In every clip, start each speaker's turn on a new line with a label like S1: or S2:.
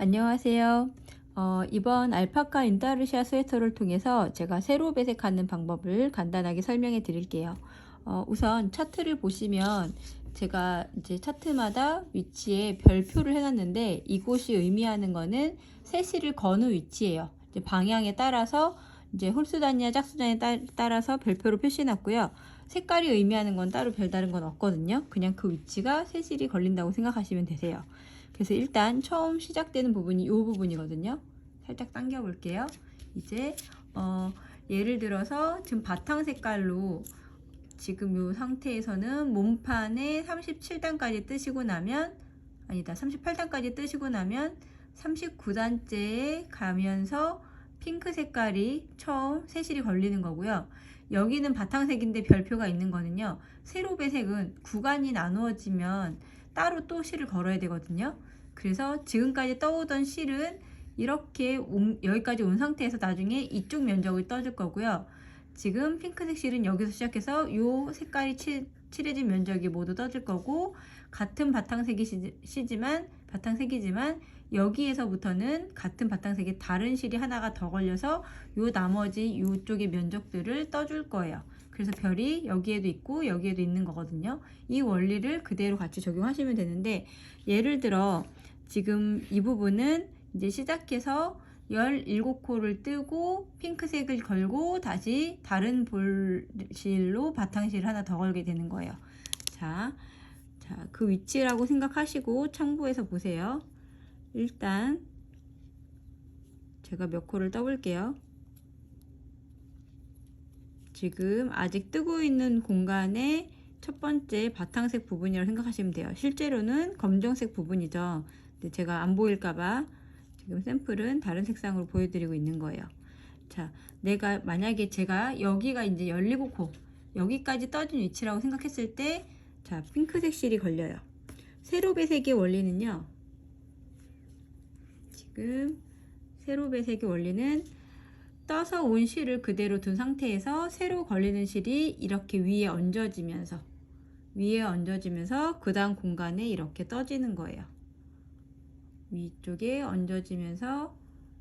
S1: 안녕하세요. 이번 알파카 인타르시아 스웨터를 통해서 제가 세로 배색하는 방법을 간단하게 설명해 드릴게요. 우선 차트를 보시면 제가 이제 차트마다 위치에 별표를 해놨는데 이곳이 의미하는 거는 세시를 거는 위치예요. 이제 방향에 따라서 이제 홀수단위와 짝수단위에 따라서 별표로 표시해놨고요. 색깔이 의미하는 건 따로 별다른 건 없거든요. 그냥 그 위치가 세실이 걸린다고 생각하시면 되세요. 그래서 일단 처음 시작되는 부분이 이 부분이거든요. 살짝 당겨 볼게요. 이제 예를 들어서 지금 바탕 색깔로 지금 이 상태에서는 몸판에 37단까지 뜨시고 나면, 아니다, 38단까지 뜨시고 나면 39단째에 가면서 핑크 색깔이 처음 세실이 걸리는 거고요. 여기는 바탕색인데 별표가 있는 거는요, 세로 배색은 구간이 나누어지면 따로 또 실을 걸어야 되거든요. 그래서 지금까지 떠오던 실은 이렇게 여기까지 온 상태에서 나중에 이쪽 면적을 떠줄 거고요. 지금 핑크색 실은 여기서 시작해서 이 색깔이 칠해진 면적이 모두 떠질 거고, 같은 바탕색이지만 여기에서부터는 같은 바탕색에 다른 실이 하나가 더 걸려서 요 나머지 요쪽의 면적들을 떠줄 거예요. 그래서 별이 여기에도 있고 여기에도 있는 거거든요. 이 원리를 그대로 같이 적용하시면 되는데, 예를 들어 지금 이 부분은 이제 시작해서 17코를 뜨고 핑크색을 걸고 다시 다른 볼실로 바탕실을 하나 더 걸게 되는 거예요. 자, 그 위치라고 생각하시고 참고해서 보세요. 일단 제가 몇 코를 떠볼게요. 지금 아직 뜨고 있는 공간의 첫 번째 바탕색 부분이라고 생각하시면 돼요. 실제로는 검정색 부분이죠. 근데 제가 안 보일까봐 지금 샘플은 다른 색상으로 보여드리고 있는 거예요. 자, 만약에 제가 여기가 이제 17코, 여기까지 떠진 위치라고 생각했을 때, 자, 핑크색 실이 걸려요. 세로 배색의 원리는요, 지금 세로 배색의 원리는 떠서 온 실을 그대로 둔 상태에서 세로 걸리는 실이 이렇게 위에 얹어지면서 그 다음 공간에 이렇게 떠지는 거예요. 위쪽에 얹어지면서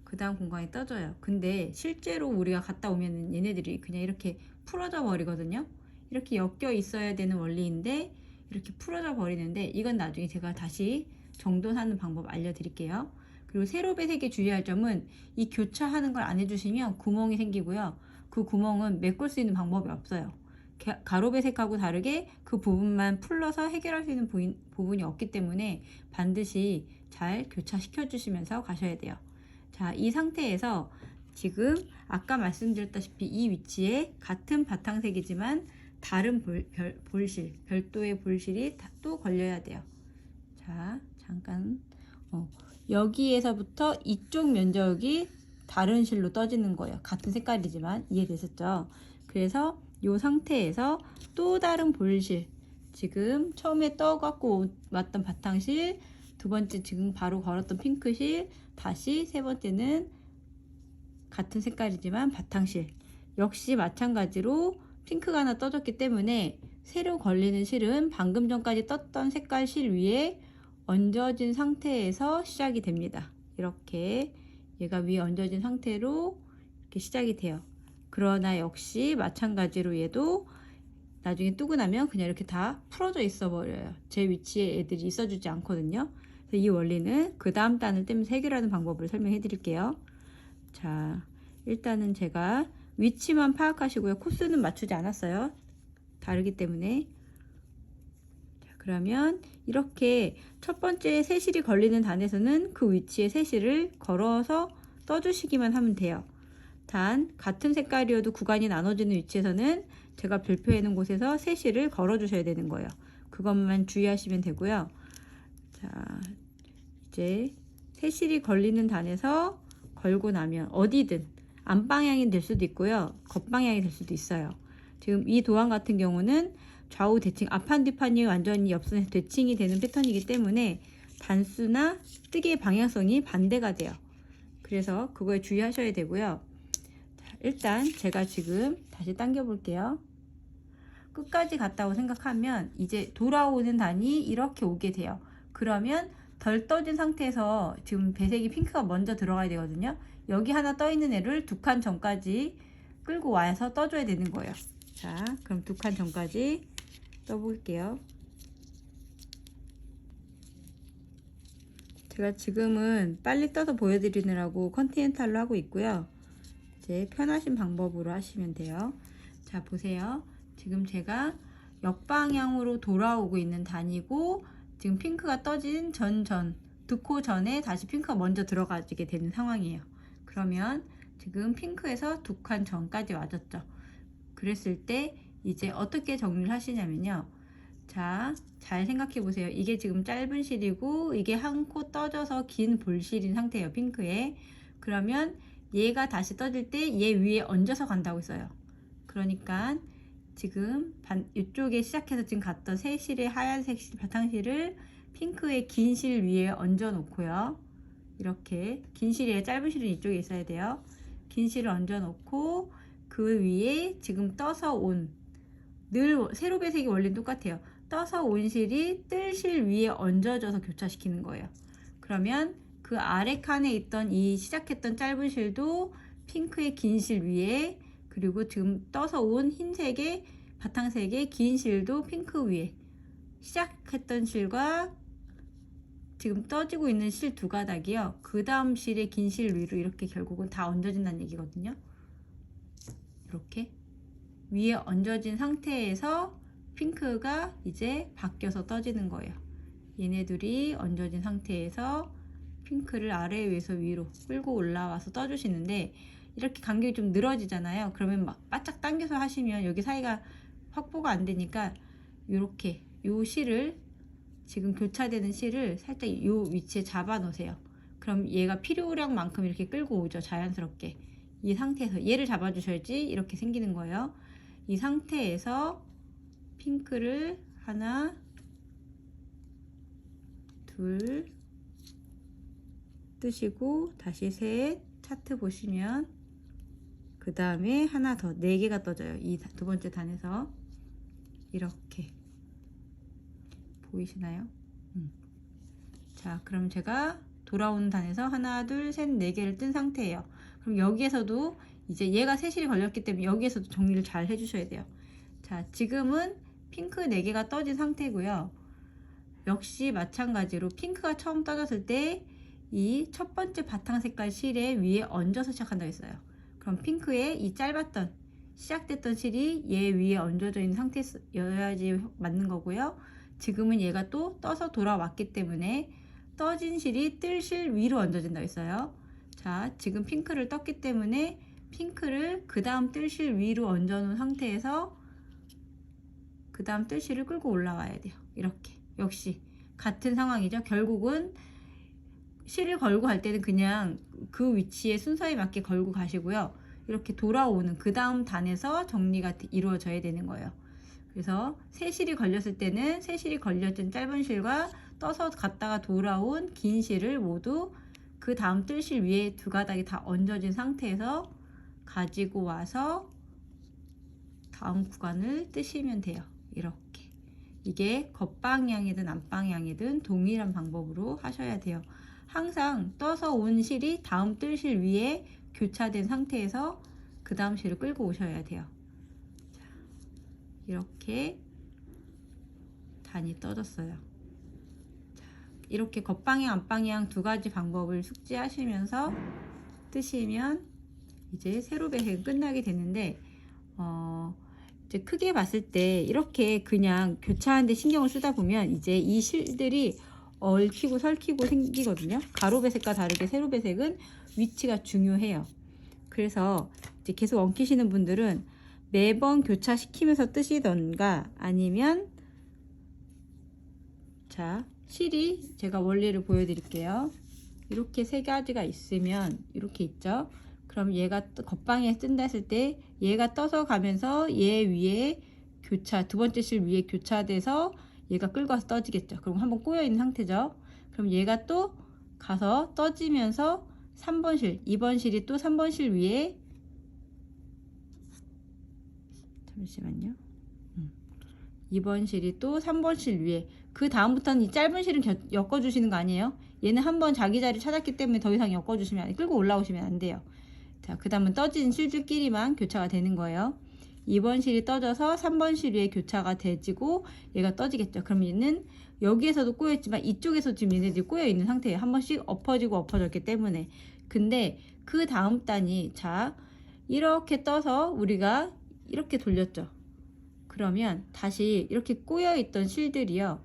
S1: 그 다음 공간이 떠져요. 근데 실제로 우리가 갔다 오면 얘네들이 그냥 이렇게 풀어져 버리거든요. 이렇게 엮여 있어야 되는 원리인데 이렇게 풀어져 버리는데, 이건 나중에 제가 다시 정돈하는 방법 알려드릴게요. 그리고 세로 배색에 주의할 점은 이 교차하는 걸 안 해주시면 구멍이 생기고요. 그 구멍은 메꿀 수 있는 방법이 없어요. 가로 배색하고 다르게 그 부분만 풀러서 해결할 수 있는 부분이 없기 때문에 반드시 잘 교차시켜 주시면서 가셔야 돼요. 자, 이 상태에서 지금 아까 말씀드렸다시피 이 위치에 같은 바탕색이지만 다른 별도의 볼실이 또 걸려야 돼요. 자, 잠깐 여기에서부터 이쪽 면적이 다른 실로 떠지는 거예요. 같은 색깔이지만. 이해되셨죠? 그래서 이 상태에서 또 다른 볼실, 지금 처음에 떠갖고 왔던 바탕실, 두 번째 지금 바로 걸었던 핑크실, 다시 세 번째는 같은 색깔이지만 바탕실, 역시 마찬가지로 핑크가 하나 떠졌기 때문에 새로 걸리는 실은 방금 전까지 떴던 색깔 실 위에 얹어진 상태에서 시작이 됩니다. 이렇게 얘가 위에 얹어진 상태로 이렇게 시작이 돼요. 그러나 역시 마찬가지로 얘도 나중에 뜨고 나면 그냥 이렇게 다 풀어져 있어 버려요. 제 위치에 애들이 있어주지 않거든요. 그래서 이 원리는 그 다음 단을 떼면서 해결하는 방법을 설명해 드릴게요. 자, 일단은 제가 위치만 파악하시고요. 코스는 맞추지 않았어요. 다르기 때문에. 자, 그러면 이렇게 첫 번째 세실이 걸리는 단에서는 그 위치에 세실을 걸어서 떠주시기만 하면 돼요. 단 같은 색깔이어도 구간이 나눠지는 위치에서는 제가 별표해 놓은 곳에서 세실을 걸어 주셔야 되는 거예요. 그것만 주의하시면 되고요. 자, 이제 세실이 걸리는 단에서 걸고 나면 어디든 안방향이 될 수도 있고요, 겉방향이 될 수도 있어요. 지금 이 도안 같은 경우는 좌우 대칭, 앞판 뒷판이 완전히 옆선에서 대칭이 되는 패턴이기 때문에 단수나 뜨개의 방향성이 반대가 돼요. 그래서 그거에 주의하셔야 되고요. 자, 일단 제가 지금 다시 당겨 볼게요. 끝까지 갔다고 생각하면 이제 돌아오는 단이 이렇게 오게 돼요. 그러면 덜 떠진 상태에서 지금 배색이 핑크가 먼저 들어가야 되거든요. 여기 하나 떠 있는 애를 2칸 전까지 끌고 와서 떠줘야 되는 거예요. 자, 그럼 2칸 전까지 떠볼게요. 제가 지금은 빨리 떠서 보여드리느라고 컨티넨탈로 하고 있고요. 이제 편하신 방법으로 하시면 돼요. 자, 보세요. 지금 제가 역방향으로 돌아오고 있는 단이고, 지금 핑크가 떠진 2코 전에 다시 핑크가 먼저 들어가게 되는 상황이에요. 그러면 지금 핑크에서 2칸 전까지 와줬죠. 그랬을 때 이제 어떻게 정리를 하시냐면요. 자, 잘 생각해 보세요. 이게 지금 짧은 실이고 이게 한 코 떠져서 긴 볼실인 상태예요. 핑크에. 그러면 얘가 다시 떠질 때 얘 위에 얹어서 간다고 했어요. 그러니까 지금 이쪽에 시작해서 지금 갔던 새 실의 하얀색 바탕실을 핑크의 긴 실 위에 얹어 놓고요. 이렇게 긴 실이에요. 짧은 실은 이쪽에 있어야 돼요. 긴 실을 얹어 놓고 그 위에 지금 떠서 온, 늘 세로 배색이 원리는 똑같아요. 떠서 온 실이 뜰 실 위에 얹어져서 교차시키는 거예요. 그러면 그 아래 칸에 있던 이 시작했던 짧은 실도 핑크의 긴 실 위에, 그리고 지금 떠서 온 흰색의 바탕색의 긴 실도 핑크 위에, 시작했던 실과 지금 떠지고 있는 실 2가닥이요. 그 다음 실의 긴 실 위로 이렇게 결국은 다 얹어진다는 얘기거든요. 이렇게 위에 얹어진 상태에서 핑크가 이제 바뀌어서 떠지는 거예요. 얘네들이 얹어진 상태에서 핑크를 아래 위에서 위로 끌고 올라와서 떠주시는데, 이렇게 간격이 좀 늘어지잖아요. 그러면 막 바짝 당겨서 하시면 여기 사이가 확보가 안 되니까 이렇게 요 실을, 지금 교차되는 실을 살짝 요 위치에 잡아 놓으세요. 그럼 얘가 필요량만큼 이렇게 끌고 오죠. 자연스럽게. 이 상태에서 얘를 잡아 주셔야지 이렇게 생기는 거예요. 이 상태에서 핑크를 하나, 둘 뜨시고 다시 셋, 차트 보시면 그 다음에 하나 더, 4개가 떠져요. 이 2번째 단에서. 이렇게 보이시나요? 자, 그럼 제가 돌아오는 단에서 하나, 둘, 셋, 4개를 뜬 상태예요. 그럼 여기에서도 이제 얘가 새실이 걸렸기 때문에 여기에서도 정리를 잘 해주셔야 돼요. 자, 지금은 핑크 4개가 떠진 상태고요. 역시 마찬가지로 핑크가 처음 떠졌을 때 이 첫 번째 바탕 색깔 실에 위에 얹어서 시작한다고 했어요. 그럼 핑크의 이 짧았던 시작됐던 실이 얘 위에 얹어져 있는 상태여야지 맞는 거고요. 지금은 얘가 또 떠서 돌아왔기 때문에 떠진 실이 뜰 실 위로 얹어진다고 했어요. 자, 지금 핑크를 떴기 때문에 핑크를 그 다음 뜰 실 위로 얹어 놓은 상태에서 그 다음 뜰 실을 끌고 올라와야 돼요. 이렇게. 역시 같은 상황이죠. 결국은 실을 걸고 갈 때는 그냥 그 위치에 순서에 맞게 걸고 가시고요. 이렇게 돌아오는 그 다음 단에서 정리가 이루어져야 되는 거예요. 그래서 새 실이 걸렸을 때는 새 실이 걸려진 짧은 실과 떠서 갔다가 돌아온 긴 실을 모두 그 다음 뜰 실 위에 2가닥이 다 얹어진 상태에서 가지고 와서 다음 구간을 뜨시면 돼요. 이렇게. 이게 겉방향이든 앞방향이든 동일한 방법으로 하셔야 돼요. 항상 떠서 온 실이 다음 뜰 실 위에 교차된 상태에서 그 다음 실을 끌고 오셔야 돼요. 자, 이렇게 단이 떠졌어요. 자, 이렇게 겉방향, 앞방향 2가지 방법을 숙지하시면서 뜨시면 이제 세로 배색은 끝나게 되는데, 이제 크게 봤을 때 이렇게 그냥 교차하는데 신경을 쓰다 보면 이제 이 실들이 얽히고 설키고 생기거든요. 가로 배색과 다르게 세로 배색은 위치가 중요해요. 그래서 이제 계속 엉키시는 분들은 매번 교차시키면서 뜨시던가, 아니면 자, 실이 제가 원리를 보여드릴게요. 이렇게 3가지가 있으면 이렇게 있죠. 그럼 얘가 겉방에 뜬다 했을 때 얘가 떠서 가면서 얘 위에 교차, 2번째 실 위에 교차돼서 얘가 끌고 와서 떠지겠죠. 그럼 한번 꼬여 있는 상태죠. 그럼 얘가 또 가서 떠지면서 3번 실, 2번 실이 또 3번 실 위에, 잠시만요. 2번 실이 또 3번 실 위에, 그 다음부터는 이 짧은 실은 엮어주시는 거 아니에요? 얘는 한번 자기 자리 찾았기 때문에 더 이상 엮어주시면 안 돼요. 끌고 올라오시면 안 돼요. 자, 그 다음은 떠진 실들끼리만 교차가 되는 거예요. 2번 실이 떠져서 3번 실 위에 교차가 되지고 얘가 떠지겠죠. 그럼 얘는 여기에서도 꼬였지만 이쪽에서 지금 얘네들이 꼬여 있는 상태예요. 한 번씩 엎어지고 엎어졌기 때문에. 근데 그 다음 단이 자 이렇게 떠서 우리가 이렇게 돌렸죠. 그러면 다시 이렇게 꼬여 있던 실들이요.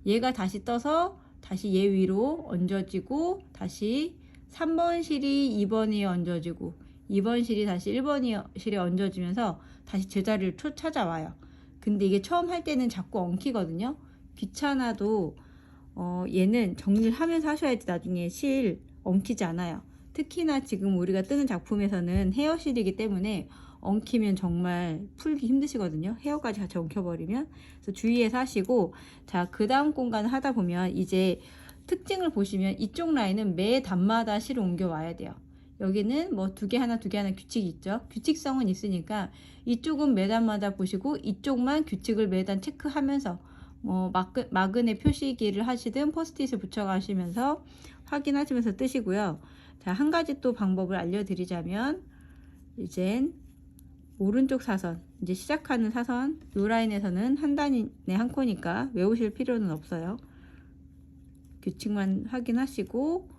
S1: 얘가 다시 떠서 다시 얘 위로 얹어지고 다시 3번 실이 2번에 얹어지고 2번 실이 다시 1번 실에 얹어지면서 다시 제자리를 찾아와요. 근데 이게 처음 할 때는 자꾸 엉키거든요. 귀찮아도 얘는 정리를 하면서 하셔야지 나중에 실 엉키지 않아요. 특히나 지금 우리가 뜨는 작품에서는 헤어실이기 때문에 엉키면 정말 풀기 힘드시거든요. 헤어까지 같이 엉켜버리면. 그래서 주의해서 하시고, 자, 그 다음 공간을 하다 보면 이제 특징을 보시면 이쪽 라인은 매 단마다 실을 옮겨와야 돼요. 여기는 뭐 두 개 하나 규칙이 있죠. 규칙성은 있으니까 이쪽은 매 단마다 보시고 이쪽만 규칙을 매단 체크하면서 뭐 마그네 표시기를 하시든 포스트잇을 붙여 가시면서 확인하시면서 뜨시고요. 자, 한 가지 또 방법을 알려드리자면 이젠 오른쪽 사선, 이제 시작하는 사선, 요 라인에서는 한 단에 한 코니까 외우실 필요는 없어요. 규칙만 확인하시고,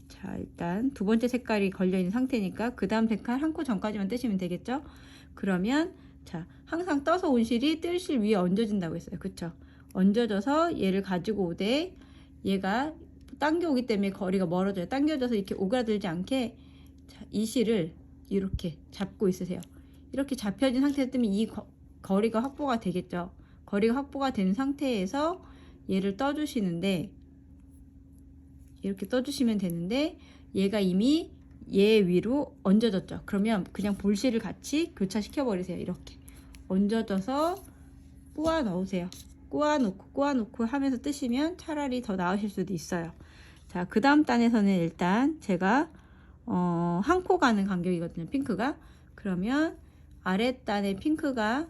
S1: 자, 일단 두 번째 색깔이 걸려있는 상태니까 그 다음 색깔 한 코 전까지만 뜨시면 되겠죠? 그러면, 자, 항상 떠서 온 실이 뜰 실 위에 얹어진다고 했어요. 그쵸? 얹어져서 얘를 가지고 오되, 얘가 당겨오기 때문에 거리가 멀어져요. 당겨져서 이렇게 오그라들지 않게, 자, 이 실을 이렇게 잡고 있으세요. 이렇게 잡혀진 상태에서 뜨면 이 거리가 확보가 되겠죠. 거리가 확보가 된 상태에서 얘를 떠주시는데 이렇게 떠주시면 되는데 얘가 이미 얘 위로 얹어졌죠. 그러면 그냥 볼실을 같이 교차시켜 버리세요. 이렇게 얹어져서 꼬아 넣으세요. 꼬아놓고 하면서 뜨시면 차라리 더 나으실 수도 있어요. 자, 그 다음 단에서는 일단 제가 한 코 가는 간격이거든요. 핑크가. 그러면 아랫단의 핑크가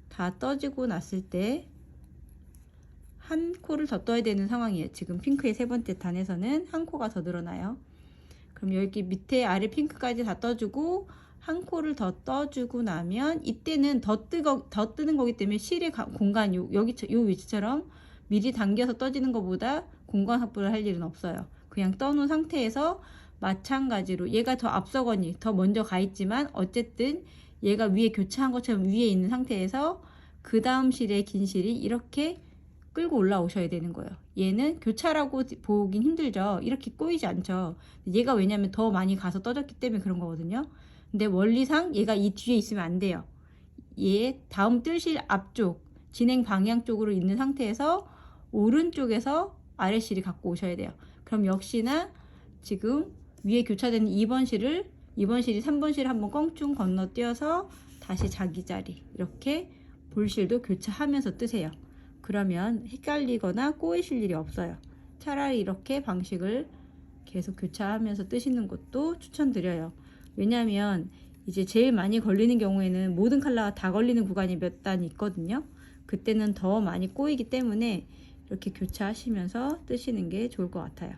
S1: 다 떠지고 났을 때 한 코를 더 떠야 되는 상황이에요. 지금 핑크의 세 번째 단에서는 한 코가 더 늘어나요. 그럼 여기 밑에 아래 핑크까지 다 떠주고 한 코를 더 떠주고 나면 이때는 더 뜨는 거기 때문에 실의 공간 여기 요 위치처럼 미리 당겨서 떠지는 것보다 공간 확보를 할 일은 없어요. 그냥 떠놓은 상태에서 마찬가지로 얘가 더 앞서거니 더 먼저 가 있지만 어쨌든 얘가 위에 교차한 것처럼 위에 있는 상태에서 그 다음 실의 긴 실이 이렇게 끌고 올라오셔야 되는 거예요. 얘는 교차라고 보긴 힘들죠. 이렇게 꼬이지 않죠. 얘가 왜냐면 더 많이 가서 떠졌기 때문에 그런 거거든요. 근데 원리상 얘가 이 뒤에 있으면 안 돼요. 얘 다음 뜰실 앞쪽 진행 방향 쪽으로 있는 상태에서 오른쪽에서 아래 실이 갖고 오셔야 돼요. 그럼 역시나 지금 위에 교차되는 2번 실이 3번 실을 한번 껑충 건너뛰어서 다시 자기 자리 이렇게 볼실도 교차하면서 뜨세요. 그러면 헷갈리거나 꼬이실 일이 없어요. 차라리 이렇게 방식을 계속 교차하면서 뜨시는 것도 추천드려요. 왜냐하면 이제 제일 많이 걸리는 경우에는 모든 컬러가 다 걸리는 구간이 몇 단 있거든요. 그때는 더 많이 꼬이기 때문에 이렇게 교차하시면서 뜨시는 게 좋을 것 같아요.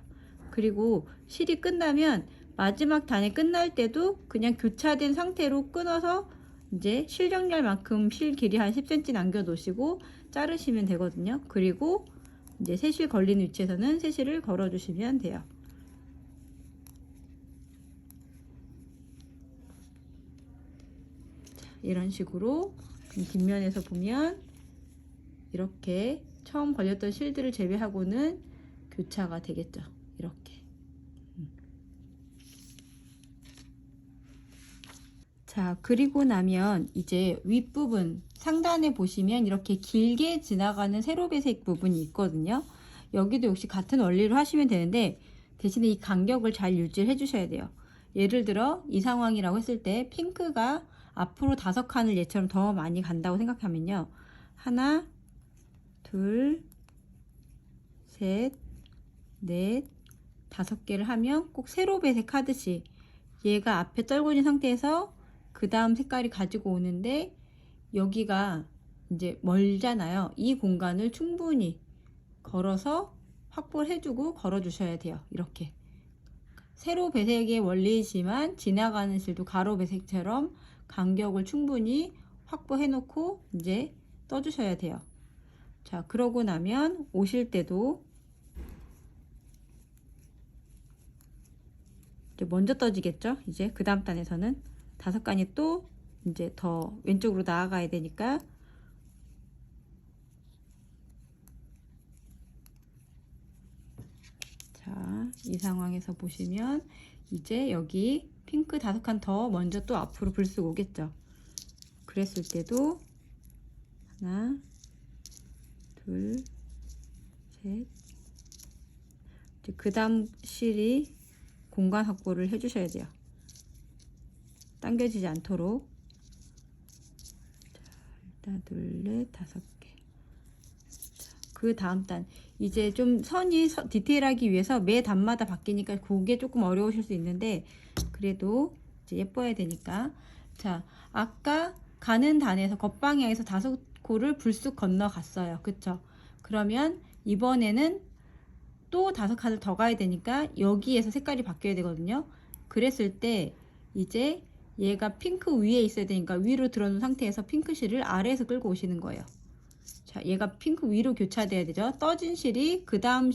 S1: 그리고 실이 끝나면 마지막 단이 끝날 때도 그냥 교차된 상태로 끊어서 이제 실 정리할 만큼 실 길이 한 10cm 남겨 놓으시고 자르시면 되거든요. 그리고 이제 새실 걸리는 위치에서는 새실을 걸어 주시면 돼요. 자, 이런 식으로 뒷면에서 보면 이렇게 처음 걸렸던 실들을 제외하고는 교차가 되겠죠. 이렇게. 자, 그리고 나면 이제 윗부분 상단에 보시면 이렇게 길게 지나가는 세로 배색 부분이 있거든요. 여기도 역시 같은 원리로 하시면 되는데 대신에 이 간격을 잘 유지해 주셔야 돼요. 예를 들어 이 상황이라고 했을 때 핑크가 앞으로 5칸을 얘처럼 더 많이 간다고 생각하면요. 하나, 둘, 셋, 넷, 5개를 하면 꼭 세로 배색하듯이 얘가 앞에 떨고 있는 상태에서 그 다음 색깔이 가지고 오는데 여기가 이제 멀잖아요. 이 공간을 충분히 걸어서 확보를 해주고 걸어주셔야 돼요. 이렇게 세로 배색의 원리이지만 지나가는 실도 가로 배색처럼 간격을 충분히 확보해 놓고 이제 떠주셔야 돼요. 자, 그러고 나면 오실 때도 이제 먼저 떠지겠죠. 이제 그 다음 단에서는 5간이 또 이제 더 왼쪽으로 나아가야 되니까 자, 이 상황에서 보시면 이제 여기 핑크 5칸 더 먼저 또 앞으로 불쑥 오겠죠. 그랬을 때도 하나, 둘, 셋. 이제 그 다음 실이 공간 확보를 해주셔야 돼요. 당겨지지 않도록. 자, 일단 둘, 넷, 5개. 그 다음 단 이제 좀 선이 디테일하기 위해서 매 단마다 바뀌니까 그게 조금 어려우실 수 있는데 그래도 이제 예뻐야 되니까 자 아까 가는 단에서 겉방향에서 5코를 불쑥 건너갔어요. 그쵸? 그러면 이번에는 또 5칸을 더 가야 되니까 여기에서 색깔이 바뀌어야 되거든요. 그랬을 때 이제 얘가 핑크 위에 있어야 되니까 위로 들어놓은 상태에서 핑크 실을 아래에서 끌고 오시는 거예요. 자, 얘가 핑크 위로 교차돼야 되죠. 떠진 실이 그 다음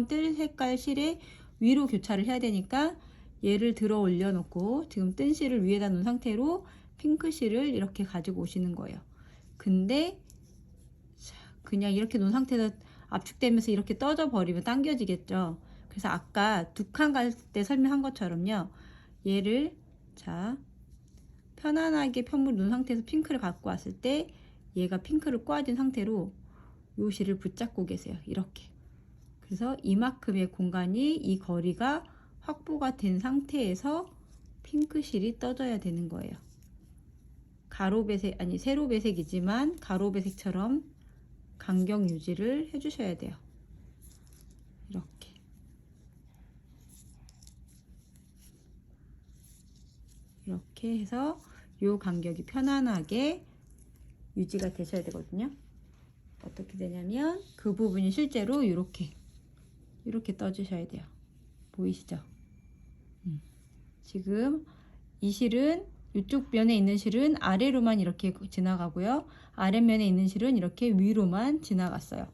S1: 뜰 색깔 실에 위로 교차를 해야 되니까 얘를 들어 올려놓고 지금 뜬 실을 위에다 놓은 상태로 핑크 실을 이렇게 가지고 오시는 거예요. 근데 자, 그냥 이렇게 놓은 상태에서 압축되면서 이렇게 떠져 버리면 당겨지겠죠. 그래서 아까 2칸 갈 때 설명한 것처럼요. 얘를 자 편안하게 편물 놓은 상태에서 핑크를 갖고 왔을 때 얘가 핑크를 꼬아진 상태로 요 실을 붙잡고 계세요. 이렇게. 그래서 이만큼의 공간이 이 거리가 확보가 된 상태에서 핑크 실이 떠져야 되는 거예요. 가로 배색 아니 세로 배색이지만 가로 배색처럼 간격 유지를 해주셔야 돼요. 이렇게. 이렇게 해서 요 간격이 편안하게 유지가 되셔야 되거든요. 어떻게 되냐면 그 부분이 실제로 이렇게 떠주셔야 돼요. 보이시죠? 지금 이 실은 이쪽 면에 있는 실은 아래로만 이렇게 지나가고요. 아랫면에 있는 실은 이렇게 위로만 지나갔어요.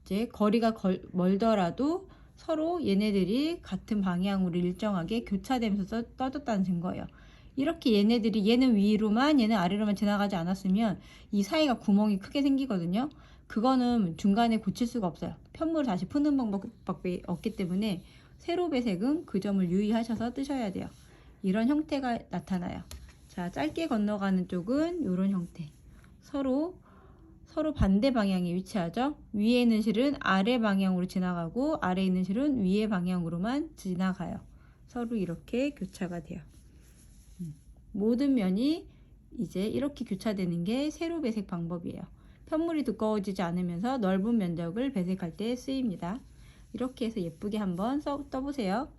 S1: 이제 거리가 멀더라도 서로 얘네들이 같은 방향으로 일정하게 교차되면서 떠졌다는 증거예요. 이렇게 얘네들이 얘는 위로만 얘는 아래로만 지나가지 않았으면 이 사이가 구멍이 크게 생기거든요. 그거는 중간에 고칠 수가 없어요. 편물을 다시 푸는 방법밖에 없기 때문에 세로 배색은 그 점을 유의하셔서 뜨셔야 돼요. 이런 형태가 나타나요. 자, 짧게 건너가는 쪽은 이런 형태. 서로 반대 방향에 위치하죠. 위에 있는 실은 아래 방향으로 지나가고 아래에 있는 실은 위에 방향으로만 지나가요. 서로 이렇게 교차가 돼요. 모든 면이 이제 이렇게 교차되는 게 세로 배색 방법이에요. 편물이 두꺼워지지 않으면서 넓은 면적을 배색할 때 쓰입니다. 이렇게 해서 예쁘게 한번 떠보세요.